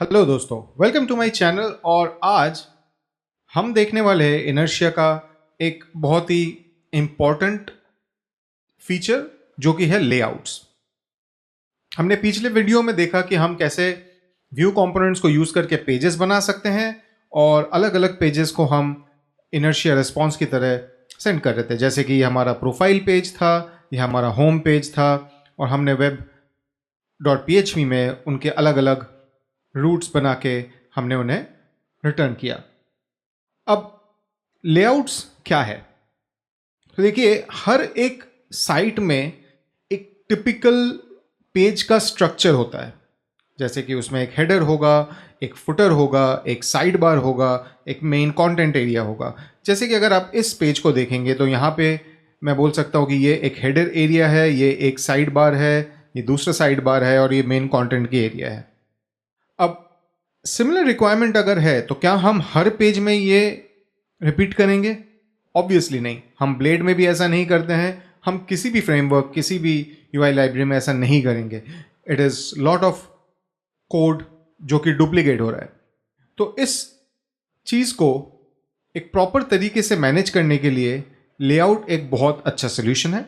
Hello दोस्तों, welcome to my channel. और आज हम देखने वाले हैं इनर्शिया का एक बहुत ही इम्पॉर्टेंट फीचर जो कि है लेआउट्स। हमने पिछले वीडियो में देखा कि हम कैसे व्यू कंपोनेंट्स को यूज करके पेजेस बना सकते हैं और अलग अलग पेजेस को हम इनर्शिया रिस्पॉन्स की तरह सेंड कर रहे थे। जैसे कि हमारा प्रोफाइल पेज था, यह हमारा होम पेज था और हमने वेब डॉट php में उनके अलग अलग रूट्स बना के हमने उन्हें रिटर्न किया। अब लेआउट्स क्या है? तो देखिए, हर एक साइट में एक टिपिकल पेज का स्ट्रक्चर होता है। जैसे कि उसमें एक हेडर होगा, एक फुटर होगा, एक साइड बार होगा, एक मेन कंटेंट एरिया होगा। जैसे कि अगर आप इस पेज को देखेंगे तो यहाँ पे मैं बोल सकता हूँ कि ये एक हेडर एरिया है, ये एक साइड बार है, ये दूसरा साइड बार है और ये मेन कंटेंट की एरिया है। अब सिमिलर रिक्वायरमेंट अगर है तो क्या हम हर पेज में ये रिपीट करेंगे? ऑब्वियसली नहीं। हम ब्लेड में भी ऐसा नहीं करते हैं, हम किसी भी फ्रेमवर्क, किसी भी यूआई लाइब्रेरी में ऐसा नहीं करेंगे। It is lot of code जो कि डुप्लीकेट हो रहा है। तो इस चीज़ को एक प्रॉपर तरीके से मैनेज करने के लिए लेआउट एक बहुत अच्छा सोल्यूशन है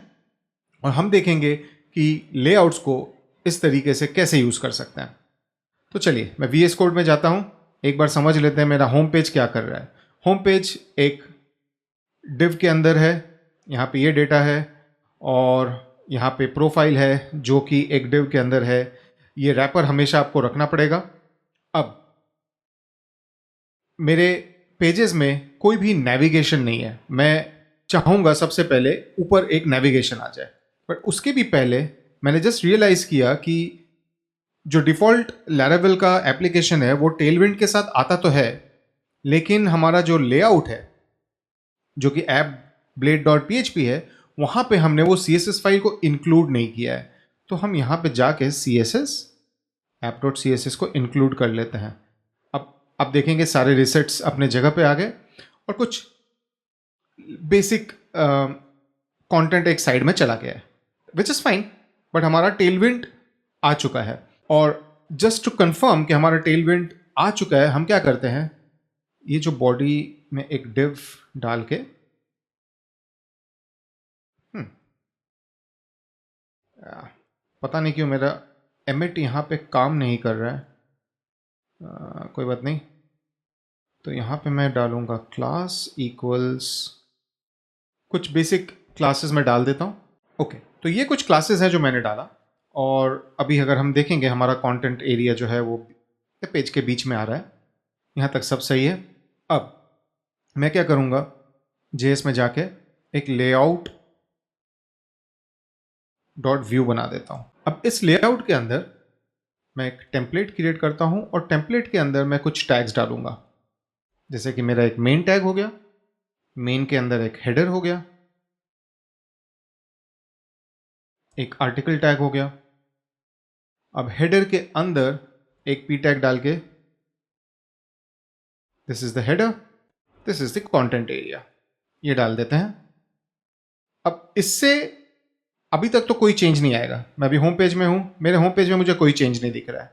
और हम देखेंगे कि लेआउट्स को इस तरीके से कैसे यूज़ कर सकते हैं। तो चलिए मैं VS कोड में जाता हूँ, एक बार समझ लेते हैं मेरा होम पेज क्या कर रहा है। होम पेज एक डिव के अंदर है, यहाँ पे ये डेटा है और यहाँ पे प्रोफाइल है जो कि एक डिव के अंदर है। ये रैपर हमेशा आपको रखना पड़ेगा। अब मेरे पेजेस में कोई भी नेविगेशन नहीं है। मैं चाहूँगा सबसे पहले ऊपर एक नेविगेशन आ जाए, बट उसके भी पहले मैंने जस्ट रियलाइज़ किया कि जो डिफ़ॉल्ट लैरावेल का एप्लीकेशन है वो टेलविंड के साथ आता तो है, लेकिन हमारा जो लेआउट है जो कि ऐप ब्लेड डॉट php है, वहाँ पे हमने वो CSS फाइल को इंक्लूड नहीं किया है। तो हम यहाँ पे जाके CSS ऐप डॉट CSS को इंक्लूड कर लेते हैं। अब आप देखेंगे सारे रिसेट्स अपने जगह पे आ गए और कुछ बेसिक कंटेंट एक साइड में चला गया है, विच इज़ फाइन। बट हमारा टेलविंड आ चुका है और जस्ट टू कंफर्म कि हमारा टेलविंड आ चुका है, हम क्या करते हैं, ये जो बॉडी में एक डिव डाल के पता नहीं क्यों मेरा एमिट यहाँ पे काम नहीं कर रहा है। कोई बात नहीं। तो यहाँ पे मैं डालूंगा क्लास इक्वल्स, कुछ बेसिक क्लासेस में डाल देता हूँ। ओके, तो ये कुछ क्लासेस हैं जो मैंने डाला और अभी अगर हम देखेंगे हमारा कंटेंट एरिया जो है वो पेज के बीच में आ रहा है। यहाँ तक सब सही है। अब मैं क्या करूँगा, JS में जाके एक लेआउट डॉट व्यू बना देता हूँ। अब इस लेआउट के अंदर मैं एक टेम्पलेट क्रिएट करता हूँ और टेम्पलेट के अंदर मैं कुछ टैग्स डालूंगा। जैसे कि मेरा एक मेन टैग हो गया, मेन के अंदर एक हेडर हो गया, एक आर्टिकल टैग हो गया। अब हेडर के अंदर एक p टैग डाल के this is the header, this is the content area, ये डाल देते हैं। अब इससे अभी तक तो कोई चेंज नहीं आएगा। मैं अभी होम पेज में हूं, मेरे होम पेज में मुझे कोई चेंज नहीं दिख रहा है।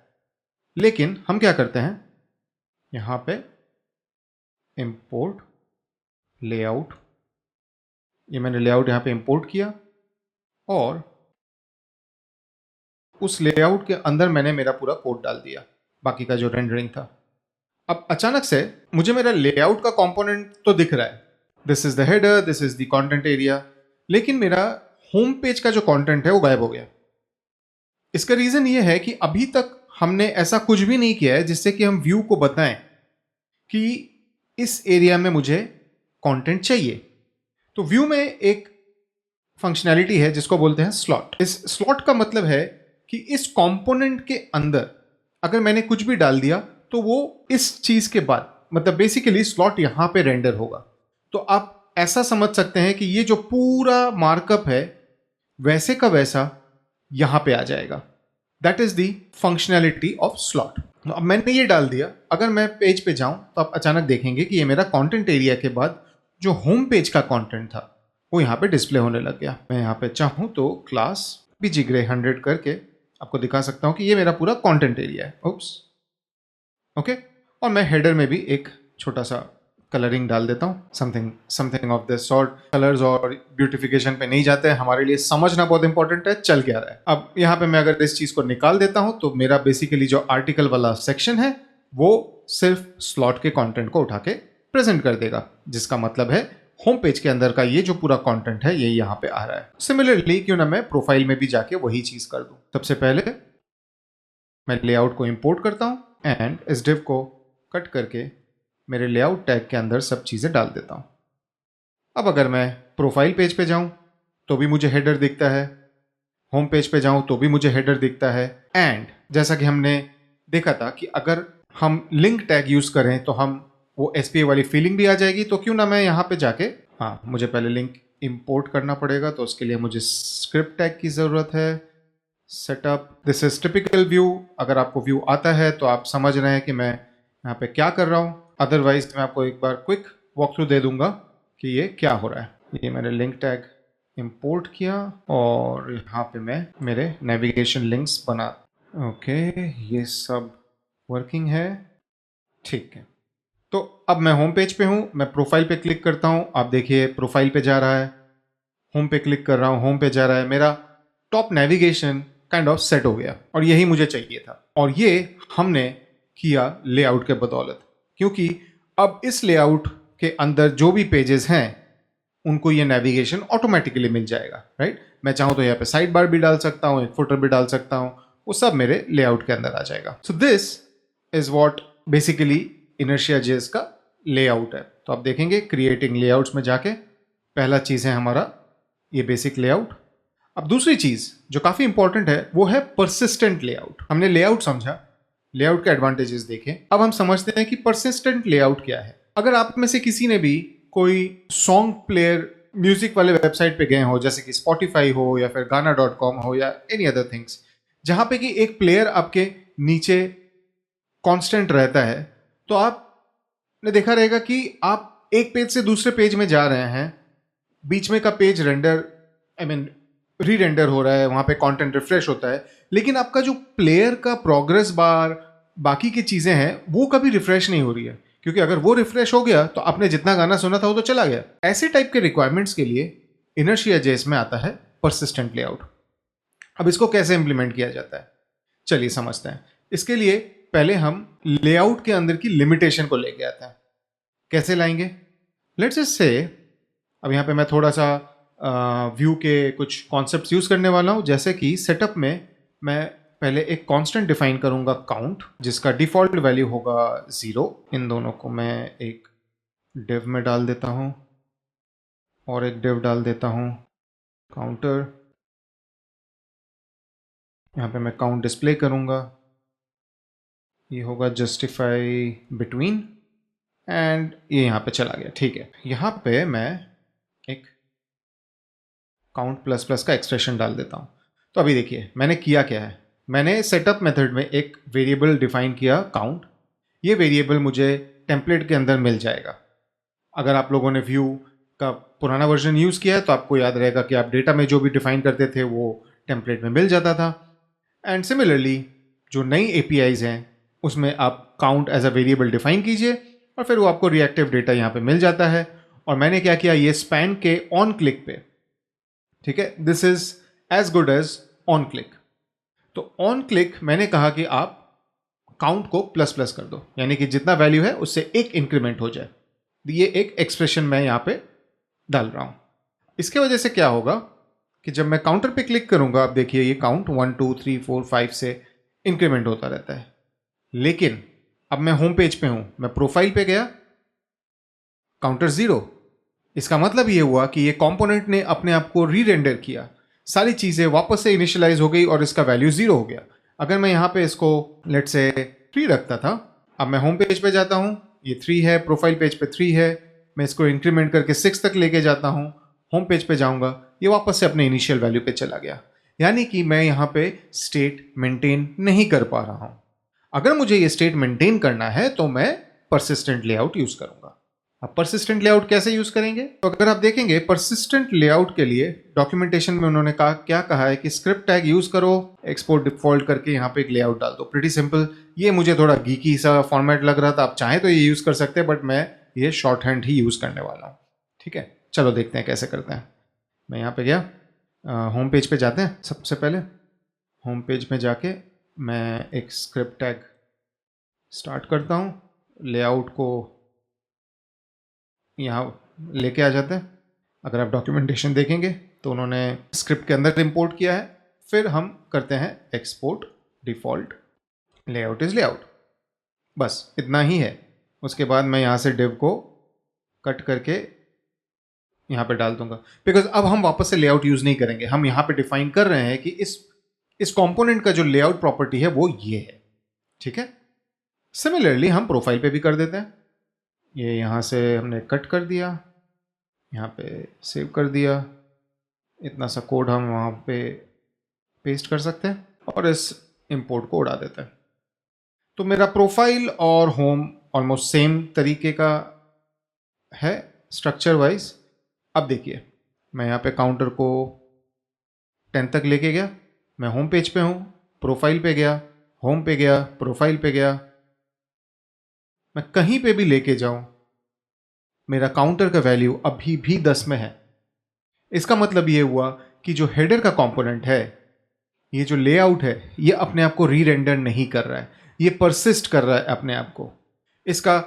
लेकिन हम क्या करते हैं, यहां पे इंपोर्ट लेआउट, ये मैंने लेआउट यहां पे इंपोर्ट किया और उस लेआउट के अंदर मैंने मेरा पूरा कोड डाल दिया, बाकी का जो रेंडरिंग था। अब अचानक से मुझे मेरा लेआउट का कंपोनेंट तो दिख रहा है, this is the header, this is the content area, लेकिन मेरा होम पेज का जो कंटेंट है वो गायब हो गया। इसका रीजन ये है कि अभी तक हमने ऐसा कुछ भी नहीं किया है जिससे कि हम व्यू को बताएं कि इस एरिया में मुझे कंटेंट चाहिए। तो व्यू में एक फंक्शनैलिटी है जिसको बोलते हैं स्लॉट। इस स्लॉट का मतलब है कि इस कंपोनेंट के अंदर अगर मैंने कुछ भी डाल दिया तो वो इस चीज के बाद, मतलब बेसिकली स्लॉट यहां पे रेंडर होगा। तो आप ऐसा समझ सकते हैं कि ये जो पूरा मार्कअप है वैसे का वैसा यहां पे आ जाएगा। That is the functionality of slot. अब मैंने ये डाल दिया, अगर मैं पेज पे जाऊं तो आप अचानक देखेंगे कि ये मेरा कंटेंट एरिया के बाद जो होम पेज का कंटेंट था वो यहाँ पे डिस्प्ले होने लग गया। मैं यहाँ पे चाहूँ तो क्लास bgray 100 करके आपको दिखा सकता हूँ कि ये मेरा पूरा कंटेंट एरिया है। उप्स, ओके। और मैं हेडर में भी एक छोटा सा कलरिंग डाल देता हूँ, something of this sort. Colours और ब्यूटिफिकेशन पे नहीं जाते हैं, हमारे लिए समझना बहुत इंपॉर्टेंट है चल क्या रहा है। अब यहाँ पे मैं अगर इस चीज को निकाल देता हूँ तो मेरा बेसिकली जो आर्टिकल वाला सेक्शन है वो सिर्फ स्लॉट के कंटेंट को उठा के प्रेजेंट कर देगा, जिसका मतलब है होम पेज के अंदर का ये जो पूरा कंटेंट है ये यहाँ पे आ रहा है। सिमिलरली क्यों ना मैं प्रोफाइल में भी जाके वही चीज कर दूं। सबसे पहले मैं लेआउट को इंपोर्ट करता हूं एंड इस डिव को कट करके मेरे लेआउट टैग के अंदर सब चीजें डाल देता हूं। अब अगर मैं प्रोफाइल पेज पे जाऊं तो भी मुझे हेडर दिखता है, होम पेज पे जाऊं तो भी मुझे हेडर दिखता है। एंड जैसा कि हमने देखा था कि अगर हम लिंक टैग यूज करें तो हम वो एसपीए वाली फीलिंग भी आ जाएगी। तो क्यों ना मैं यहाँ पे जाके, हाँ मुझे पहले लिंक इंपोर्ट करना पड़ेगा, तो उसके लिए मुझे स्क्रिप्ट टैग की ज़रूरत है। Setup, this is typical view. अगर आपको व्यू आता है तो आप समझ रहे हैं कि मैं यहाँ पे क्या कर रहा हूँ, अदरवाइज मैं आपको एक बार क्विक वॉक थ्रू दे दूंगा कि ये क्या हो रहा है। ये मैंने लिंक टैग इंपोर्ट किया और यहाँ पे मैं मेरे नेविगेशन लिंक्स बना। ओके, ये सब वर्किंग है, ठीक है। तो अब मैं होम पेज पे हूँ, मैं प्रोफाइल पे क्लिक करता हूँ, आप देखिए प्रोफाइल पे जा रहा है, होम पे क्लिक कर रहा हूँ, होम पे जा रहा है, मेरा top navigation kind of set हो गया और यही मुझे चाहिए था। और ये हमने किया लेआउट के बदौलत, क्योंकि अब इस लेआउट के अंदर जो भी पेजेस हैं उनको ये नेविगेशन ऑटोमेटिकली मिल जाएगा, राइट। मैं चाहूँ तो यहाँ पे साइड बार भी डाल सकता हूँ, एक फुटर भी डाल सकता हूँ, वो सब मेरे लेआउट के अंदर आ जाएगा। So this is what basically inertia JS का लेआउट है। तो आप देखेंगे क्रिएटिंग लेआउट्स में जाके पहला चीज है हमारा ये बेसिक लेआउट। अब दूसरी चीज जो काफी इंपॉर्टेंट है वो है परसिस्टेंट लेआउट। हमने लेआउट समझा, लेआउट के एडवांटेजेस देखे, अब हम समझते हैं कि परसिस्टेंट लेआउट क्या है। अगर आप में से किसी ने भी कोई सॉन्ग प्लेयर म्यूजिक वाले वेबसाइट पे गए हो, जैसे कि स्पॉटिफाई हो या फिर गाना.com हो या एनी अदर थिंग्स, जहां पे कि एक प्लेयर आपके नीचे कांस्टेंट रहता है, तो आपने देखा रहेगा कि आप एक पेज से दूसरे पेज में जा रहे हैं, बीच में का पेज रेंडर री रेंडर हो रहा है, वहां पे कंटेंट रिफ्रेश होता है, लेकिन आपका जो प्लेयर का प्रोग्रेस बार बाकी की चीजें हैं वो कभी रिफ्रेश नहीं हो रही है, क्योंकि अगर वो रिफ्रेश हो गया तो आपने जितना गाना सुना था वो तो चला गया। ऐसे टाइप के रिक्वायरमेंट्स के लिए इनर्शिया जेएस में आता है परसिस्टेंट लेआउट। अब इसको कैसे इंप्लीमेंट किया जाता है, चलिए समझते हैं। इसके लिए पहले हम लेआउट के अंदर की लिमिटेशन को लेके आते हैं। कैसे लाएंगे, लेट्स जस्ट से अब यहाँ पे मैं थोड़ा सा व्यू के कुछ कॉन्सेप्ट्स यूज करने वाला हूँ। जैसे कि सेटअप में मैं पहले एक कांस्टेंट डिफाइन करूंगा काउंट, जिसका डिफॉल्ट वैल्यू होगा 0। इन दोनों को मैं एक डिव में डाल देता हूँ और एक डिव डाल देता हूँ काउंटर। यहाँ पे मैं काउंट डिस्प्ले करूंगा, ये होगा जस्टिफाई बिटवीन एंड ये यहाँ पे चला गया, ठीक है। यहाँ पे मैं एक काउंट प्लस प्लस का एक्सप्रेशन डाल देता हूँ। तो अभी देखिए मैंने किया क्या है, मैंने सेटअप मेथड में एक वेरिएबल डिफाइन किया काउंट। ये वेरिएबल मुझे टेम्पलेट के अंदर मिल जाएगा। अगर आप लोगों ने व्यू का पुराना वर्जन यूज़ किया है तो आपको याद रहेगा कि आप डेटा में जो भी डिफाइन करते थे वो टेम्पलेट में मिल जाता था। एंड सिमिलरली जो नई एपीआईज हैं उसमें आप count as a variable define कीजिए और फिर वो आपको रिएक्टिव डेटा यहाँ पे मिल जाता है। और मैंने क्या किया, ये स्पैन के ऑन क्लिक पे, ठीक है, this is as good as on click. तो ऑन क्लिक मैंने कहा कि आप काउंट को प्लस प्लस कर दो, यानी कि जितना वैल्यू है उससे एक इंक्रीमेंट हो जाए। ये एक एक्सप्रेशन मैं यहाँ पे डाल रहा हूं। इसके वजह से क्या होगा कि जब मैं काउंटर पे क्लिक करूंगा, आप देखिए ये काउंट 1 2 3 4 5 से इंक्रीमेंट होता रहता है। लेकिन अब मैं होम पेज पे हूं, मैं प्रोफाइल पे गया, काउंटर 0। इसका मतलब ये हुआ कि ये कंपोनेंट ने अपने आप को री रेंडर किया, सारी चीजें वापस से इनिशियलाइज हो गई और इसका वैल्यू 0 हो गया। अगर मैं यहाँ पे इसको लेट से 3 रखता था, अब मैं होम पेज पे जाता हूँ, ये 3 है, प्रोफाइल पेज पे 3 है, मैं इसको इंक्रीमेंट करके 6 तक लेके जाता हूँ, होम पेज पे जाऊंगा, ये वापस से अपने इनिशियल वैल्यू पे चला गया। यानी कि मैं यहाँ पे स्टेट मेंटेन नहीं कर पा रहा हूँ। अगर मुझे ये स्टेट मेंटेन करना है तो मैं परसिस्टेंट लेआउट यूज करूंगा, अब परसिस्टेंट लेआउट कैसे यूज करेंगे? तो अगर आप देखेंगे परसिस्टेंट लेआउट के लिए डॉक्यूमेंटेशन में उन्होंने क्या कहा है कि स्क्रिप्ट टैग यूज करो, एक्सपोर्ट डिफॉल्ट करके यहाँ पे एक लेआउट डाल दो। Pretty simple. ये मुझे थोड़ा गीकी सा फॉर्मेट लग रहा था, आप चाहें तो ये यूज कर सकते हैं, बट मैं ये शॉर्ट हैंड ही यूज करने वाला हूँ। ठीक है, चलो देखते हैं कैसे करते हैं। मैं यहाँ पे गया, होम पेज पे जाते हैं। सबसे पहले होम पेज में जाके मैं एक स्क्रिप्ट टैग स्टार्ट करता हूँ, लेआउट को यहाँ लेके आ जाते हैं। अगर आप डॉक्यूमेंटेशन देखेंगे तो उन्होंने स्क्रिप्ट के अंदर इंपोर्ट किया है। फिर हम करते हैं export default layout is layout, बस इतना ही है। उसके बाद मैं यहाँ से डिव को कट करके यहाँ पे डाल दूंगा, बिकॉज अब हम वापस से लेआउट यूज नहीं करेंगे। हम यहाँ पे डिफाइन कर रहे हैं कि इस कंपोनेंट का जो लेआउट प्रॉपर्टी है वो ये है। ठीक है, सिमिलरली हम प्रोफाइल पे भी कर देते हैं। ये यहाँ से हमने कट कर दिया, यहाँ पे सेव कर दिया। इतना सा कोड हम वहाँ पे पेस्ट कर सकते हैं और इस इंपोर्ट को उड़ा देते हैं। तो मेरा प्रोफाइल और होम ऑलमोस्ट सेम तरीके का है स्ट्रक्चर वाइज। अब देखिए, मैं यहाँ पे काउंटर को 10 तक लेके गया। मैं होम पेज पे हूँ, प्रोफाइल पे गया, होम पे गया, प्रोफाइल पे गया। मैं कहीं पे भी लेके जाऊं, मेरा काउंटर का वैल्यू अभी भी 10 में है। इसका मतलब ये हुआ कि जो हेडर का कंपोनेंट है, ये जो लेआउट है, ये अपने आप को री रेंडर नहीं कर रहा है, ये परसिस्ट कर रहा है अपने आप को। इसका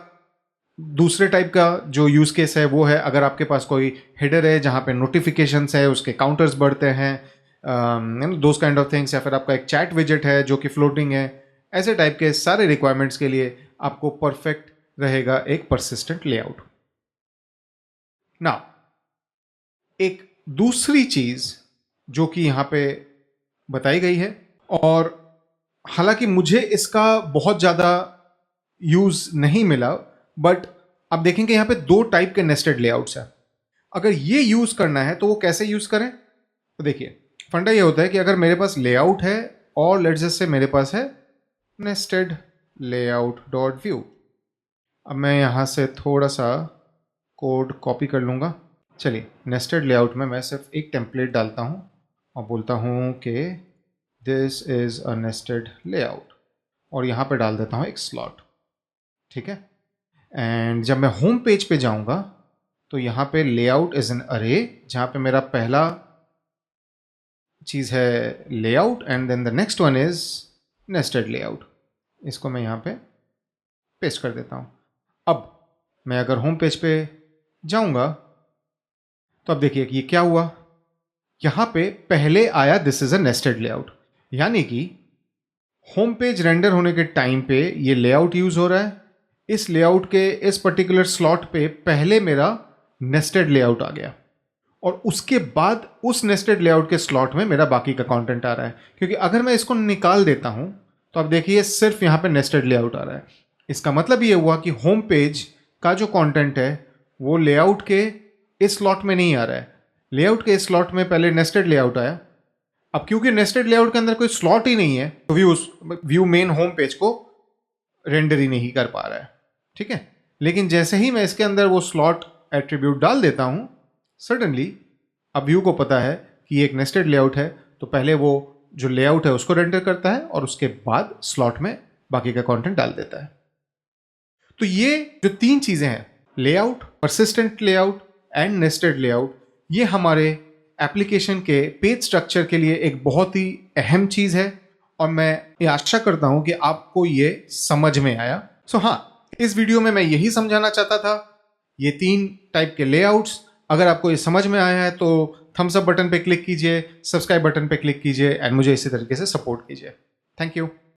दूसरे टाइप का जो यूज केस है वो है, अगर आपके पास कोई हेडर है जहां पे नोटिफिकेशंस है, उसके काउंटर्स बढ़ते हैं, दोज काइंड ऑफ थिंग्स, या फिर आपका एक चैट विजेट है जो कि फ्लोटिंग है। ऐसे टाइप के सारे रिक्वायरमेंट्स के लिए आपको परफेक्ट रहेगा एक परसिस्टेंट लेआउट। नाउ एक दूसरी चीज जो कि यहां पे बताई गई है, और हालांकि मुझे इसका बहुत ज्यादा यूज नहीं मिला, बट आप देखेंगे यहां पे 2 टाइप के नेस्टेड लेआउट्स हैं। अगर ये यूज करना है तो वो कैसे यूज करें? तो देखिए, फंडा ये होता है कि अगर मेरे पास लेआउट है और लेट्स जस्ट से मेरे पास है नेस्टेड लेआउट डॉट व्यू। अब मैं यहां से थोड़ा सा कोड कॉपी कर लूंगा। चलिए, नेस्टेड लेआउट में मैं सिर्फ एक टेम्पलेट डालता हूं और बोलता हूं कि this is a nested layout, और यहां पे डाल देता हूं एक स्लॉट। ठीक है, एंड जब मैं होम पेज पे जाऊंगा तो यहां पे लेआउट इज एन अरे, जहां पे मेरा पहला चीज है layout and then the next one is nested layout. इसको मैं यहां पे पेस्ट कर देता हूं। अब मैं अगर होम पेज पे जाऊंगा तो अब देखिए कि ये क्या हुआ। यहां पे पहले आया this is a nested layout, यानी कि होम पेज रेंडर होने के टाइम पे ये लेआउट यूज हो रहा है। इस लेआउट के इस पर्टिकुलर स्लॉट पे पहले मेरा नेस्टेड लेआउट आ गया, और उसके बाद उस नेस्टेड लेआउट के स्लॉट में मेरा बाकी का कंटेंट आ रहा है। क्योंकि अगर मैं इसको निकाल देता हूं तो अब देखिए सिर्फ यहां पे नेस्टेड लेआउट आ रहा है। इसका मतलब ये हुआ कि होम पेज का जो कंटेंट है वो लेआउट के इस स्लॉट में नहीं आ रहा है। लेआउट के इस स्लॉट में पहले नेस्टेड लेआउट आया। अब क्योंकि नेस्टेड लेआउट के अंदर कोई स्लॉट ही नहीं है तो व्यू मेन होम पेज को रेंडर ही नहीं कर पा रहा है। ठीक है, लेकिन जैसे ही मैं इसके अंदर वो स्लॉट एट्रीब्यूट डाल देता हूं, सडनली अब व्यू को पता है कि ये एक नेस्टेड लेआउट है, तो पहले वो जो लेआउट है उसको रेंडर करता है और उसके बाद स्लॉट में बाकी का कंटेंट डाल देता है। तो ये जो 3 चीजें हैं, layout, persistent layout and nested layout, ये हमारे एप्लीकेशन के पेज स्ट्रक्चर के लिए एक बहुत ही अहम चीज है, और मैं ये आशा करता हूं कि आपको ये समझ में आया। सो हाँ, इस वीडियो में मैं यही समझाना चाहता था, ये 3 टाइप के लेआउट्स। अगर आपको ये समझ में आया है तो थम्स अप बटन पे क्लिक कीजिए, सब्सक्राइब बटन पे क्लिक कीजिए एंड मुझे इसी तरीके से सपोर्ट कीजिए। Thank you.